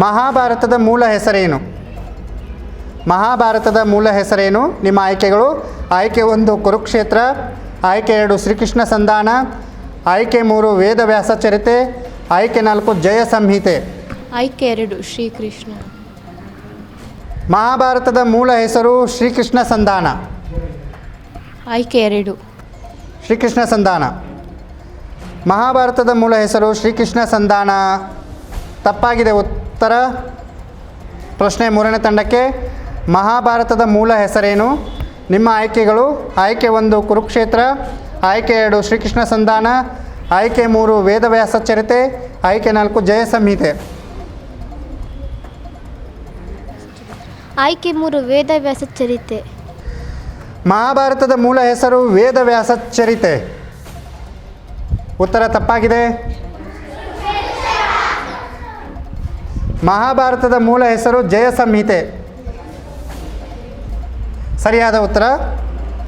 ಮಹಾಭಾರತದ ಮೂಲ ಹೆಸರೇನು? ಮಹಾಭಾರತದ ಮೂಲ ಹೆಸರೇನು? ನಿಮ್ಮ ಆಯ್ಕೆಗಳು: ಆಯ್ಕೆ 1 ಕುರುಕ್ಷೇತ್ರ, ಆಯ್ಕೆ 2 ಶ್ರೀಕೃಷ್ಣ ಸಂಧಾನ, ಆಯ್ಕೆ 3 ವೇದವ್ಯಾಸ ಚರಿತೆ, ಆಯ್ಕೆ 4 ಜಯ ಸಂಹಿತೆ. ಆಯ್ಕೆ 2 ಶ್ರೀಕೃಷ್ಣ. ಮಹಾಭಾರತದ ಮೂಲ ಹೆಸರು ಶ್ರೀಕೃಷ್ಣ ಸಂಧಾನ. ಆಯ್ಕೆ 2 ಶ್ರೀಕೃಷ್ಣ ಸಂಧಾನ. ಮಹಾಭಾರತದ ಮೂಲ ಹೆಸರು ಶ್ರೀಕೃಷ್ಣ ಸಂಧಾನ. ತಪ್ಪಾಗಿದೆ ಉತ್ತರ. ಪ್ರಶ್ನೆ 3ನೇ ತಂಡಕ್ಕೆ: ಮಹಾಭಾರತದ ಮೂಲ ಹೆಸರೇನು? ನಿಮ್ಮ ಆಯ್ಕೆಗಳು: ಆಯ್ಕೆ 1 ಕುರುಕ್ಷೇತ್ರ, ಆಯ್ಕೆ 2 ಶ್ರೀಕೃಷ್ಣ ಸಂಧಾನ, ಆಯ್ಕೆ 3 ವೇದವ್ಯಾಸ ಚರಿತೆ, ಆಯ್ಕೆ 4 ಜಯ ಸಂಹಿತೆ. ಆಯ್ಕೆ 3 ವೇದವ್ಯಾಸ ಚರಿತೆ. ಮಹಾಭಾರತದ ಮೂಲ ಹೆಸರು ವೇದವ್ಯಾಸ ಚರಿತೆ. ಉತ್ತರ ತಪ್ಪಾಗಿದೆ. ಮಹಾಭಾರತದ ಮೂಲ ಹೆಸರು ಜಯ ಸಂಹಿತೆ. ಸರಿಯಾದ ಉತ್ತರ